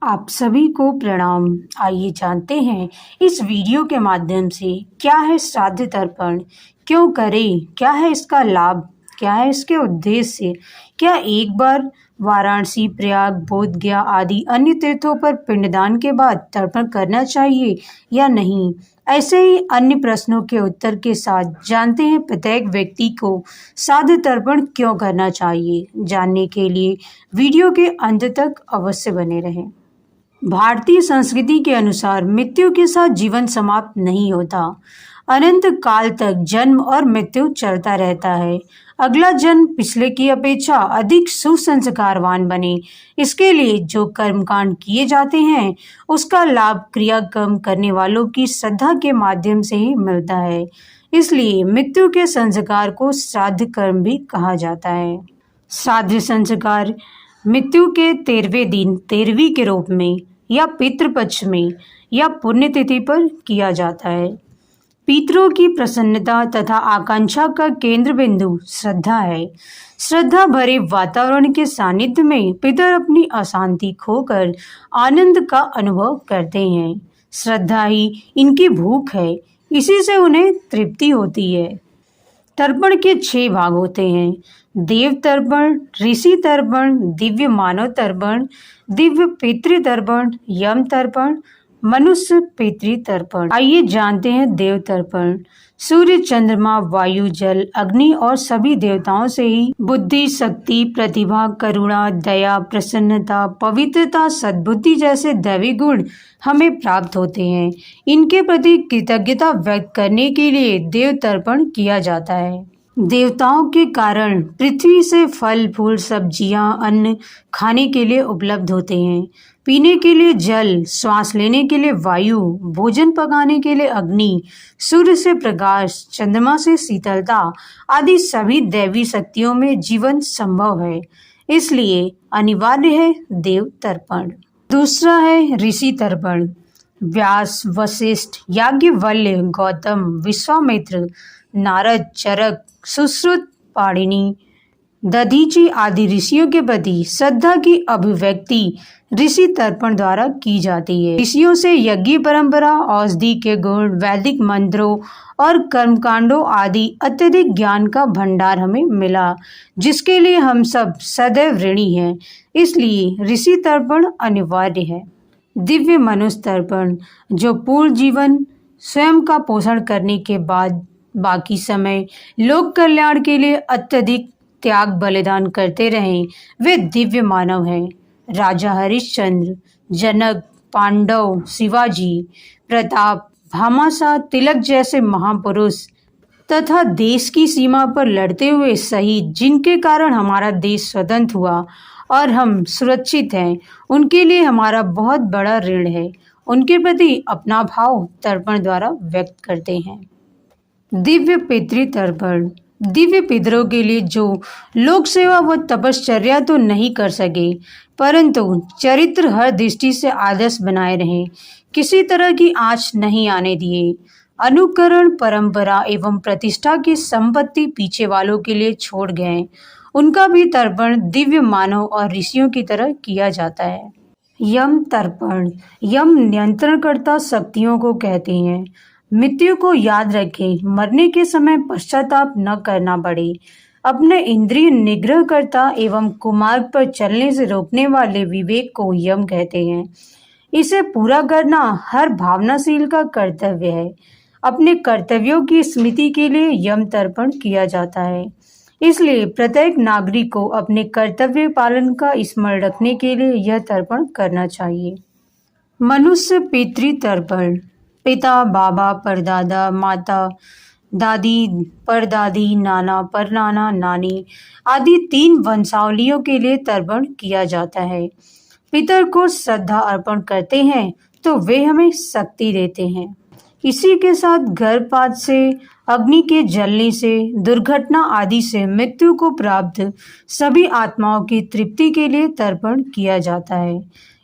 आप सभी को प्रणाम। आइए जानते हैं इस वीडियो के माध्यम से क्या है श्राद्ध तर्पण, क्यों करें, क्या है इसका लाभ, क्या है इसके उद्देश्य, क्या एक बार वाराणसी, प्रयाग, बोध गया आदि अन्य तीर्थों पर पिंडदान के बाद तर्पण करना चाहिए या नहीं। ऐसे ही अन्य प्रश्नों के उत्तर के साथ जानते हैं प्रत्येक व्यक्ति को श्राद्ध तर्पण क्यों करना चाहिए। जानने के लिए वीडियो के अंत तक अवश्य बने रहें। भारतीय संस्कृति के अनुसार मृत्यु के साथ जीवन समाप्त नहीं होता। अनंत काल तक जन्म और मृत्यु चलता रहता है। अगला जन्म पिछले की अपेक्षा अधिक सुसंस्कारवान बने, इसके लिए जो कर्मकांड किए जाते हैं उसका लाभ क्रियाकर्म करने वालों की श्रद्धा के माध्यम से ही मिलता है। इसलिए मृत्यु के संस्कार को श्राद्ध कर्म भी कहा जाता है। श्राद्ध संस्कार मृत्यु के 13वें दिन 13वीं के रूप में या पितृपक्ष में या पुण्यतिथि पर किया जाता है। पितरों की प्रसन्नता तथा आकांक्षा का केंद्र बिंदु श्रद्धा है। श्रद्धा भरे वातावरण के सानिध्य में पितर अपनी अशांति खोकर आनंद का अनुभव करते हैं। श्रद्धा ही इनकी भूख है, इसी से उन्हें तृप्ति होती है। तर्पण के 6 भाग होते हैं: देव तर्पण, ऋषि तर्पण, दिव्य मानव तर्पण, दिव्य पितृ तर्पण, यम तर्पण, मनुष्य पितृ तर्पण। आइए जानते हैं देव तर्पण। सूर्य, चंद्रमा, वायु, जल, अग्नि और सभी देवताओं से ही बुद्धि, शक्ति, प्रतिभा, करुणा, दया, प्रसन्नता, पवित्रता, सद्बुद्धि जैसे दैवी गुण हमें प्राप्त होते हैं। इनके प्रति कृतज्ञता व्यक्त करने के लिए देव तर्पण किया जाता है। देवताओं के कारण पृथ्वी से फल, फूल, सब्जियां, अन्न खाने के लिए उपलब्ध होते हैं। पीने के लिए जल, श्वास लेने के लिए वायु, भोजन पकाने के लिए अग्नि, सूर्य से प्रकाश, चंद्रमा से शीतलता आदि सभी दैवी शक्तियों में जीवन संभव है। इसलिए अनिवार्य है देव तर्पण। दूसरा है ऋषि तर्पण। व्यास, वशिष्ठ, याज्ञवल्क्य, गौतम, विश्वामित्र, नारद, चरक, सुश्रुत, पाणिनि, दधीचि आदि ऋषियों के प्रति श्रद्धा की अभिव्यक्ति ऋषि तर्पण द्वारा की जाती है। ऋषियों से यज्ञ परंपरा, औषधि के गुण, वैदिक मंत्रों और कर्मकांडों आदि अत्यधिक ज्ञान का भंडार हमें मिला, जिसके लिए हम सब सदैव ऋणी हैं। इसलिए ऋषि तर्पण अनिवार्य है। दिव्य मनुष्य तर्पण, जो पूर्ण जीवन स्वयं का पोषण करने के बाद बाकी समय लोक कल्याण के लिए अत्यधिक त्याग बलिदान करते रहें, वे दिव्य मानव हैं। राजा हरिश्चंद्र, जनक, पांडव, शिवाजी, प्रताप, भामाशाह, तिलक जैसे महापुरुष तथा देश की सीमा पर लड़ते हुए शहीद, जिनके कारण हमारा देश स्वतंत्र हुआ और हम सुरक्षित हैं, उनके लिए हमारा बहुत बड़ा ऋण है। उनके प्रति अपना भाव तर्पण द्वारा व्यक्त करते हैं। दिव्य पितृ तर्पण। दिव्य पितरों के लिए जो लोक सेवा व तपश्चर्या तो नहीं कर सके, परंतु चरित्र हर दृष्टि से आदर्श बनाए रहे, किसी तरह की आँच नहीं आने दिए, अनुकरण, परंपरा एवं प्रतिष्ठा की संपत्ति पीछे वालों के लिए छोड़ गए, उनका भी तर्पण दिव्य मानव और ऋषियों की तरह किया जाता है। यम तर्पण। यम नियंत्रणकर्ता शक्तियों को कहते हैं। मृत्यु को याद रखें, मरने के समय पश्चाताप न करना पड़े। अपने इंद्रिय निग्रहकर्ता एवं कुमार्ग पर चलने से रोकने वाले विवेक को यम कहते हैं। इसे पूरा करना हर भावनाशील का कर्तव्य है। अपने कर्तव्यों की स्मृति के लिए यम तर्पण किया जाता है। इसलिए प्रत्येक नागरिक को अपने कर्तव्य पालन का स्मरण रखने के लिए यह तर्पण करना चाहिए। मनुष्य पितृ तर्पण। पिता, बाबा, परदादा, माता, दादी, परदादी, नाना, परनाना, नानी आदि 3 वंशावलियों के लिए तर्पण किया जाता है। पितर को श्रद्धा अर्पण करते हैं तो वे हमें शक्ति देते हैं। इसी के साथ गर्भपात से, अग्नि के जलने से, दुर्घटना आदि से मृत्यु को प्राप्त सभी आत्माओं की तृप्ति के लिए तर्पण किया जाता है।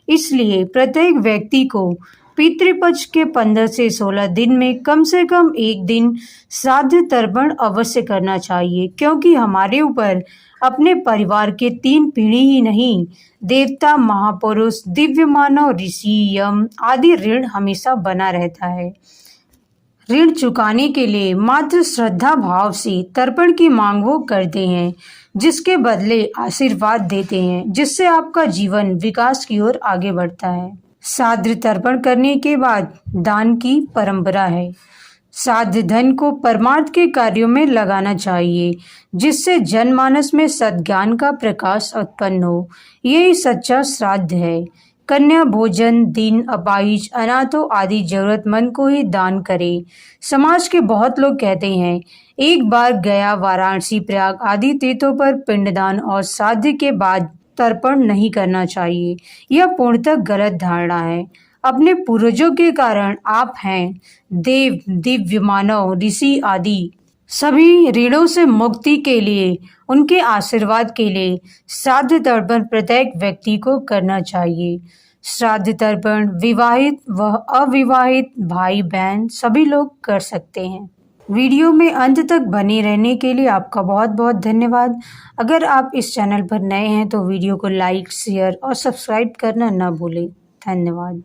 इसलिए प्रत्येक व्यक्ति को पितृपक्ष के 15 से 16 दिन में कम से कम एक दिन श्राद्ध तर्पण अवश्य करना चाहिए, क्योंकि हमारे ऊपर अपने परिवार के 3 पीढ़ी ही नहीं, देवता, महापुरुष, दिव्य मानव, ऋषि, यम आदि ऋण हमेशा बना रहता है। ऋण चुकाने के लिए मात्र श्रद्धा भाव से तर्पण की मांग वो करते हैं, जिसके बदले आशीर्वाद देते हैं, जिससे आपका जीवन विकास की ओर आगे बढ़ता है। श्राद्ध तर्पण करने के बाद दान की परंपरा है। श्राद्ध धन को परमार्थ के कार्यों में लगाना चाहिए, जिससे जनमानस में सद्ज्ञान का प्रकाश उत्पन्न हो। यही सच्चा श्राद्ध है। कन्या भोजन, दीन, अपाहिज, अनाथों आदि जरूरतमंद को ही दान करें। समाज के बहुत लोग कहते हैं, एक बार गया, वाराणसी, प्रयाग आदि तीर्थों पर पिंडदान और श्राद्ध के बाद तर्पण नहीं करना चाहिए। यह पूर्णतः गलत धारणा है। अपने पूर्वजों के कारण आप हैं देव, दिव्य मानव, ऋषि आदि सभी ऋणों से मुक्ति के लिए, उनके आशीर्वाद के लिए श्राद्ध तर्पण प्रत्येक व्यक्ति को करना चाहिए। श्राद्ध तर्पण विवाहित व अविवाहित भाई बहन सभी लोग कर सकते हैं। वीडियो में अंत तक बने रहने के लिए आपका बहुत बहुत धन्यवाद। अगर आप इस चैनल पर नए हैं तो वीडियो को लाइक, शेयर और सब्सक्राइब करना न भूलें। धन्यवाद।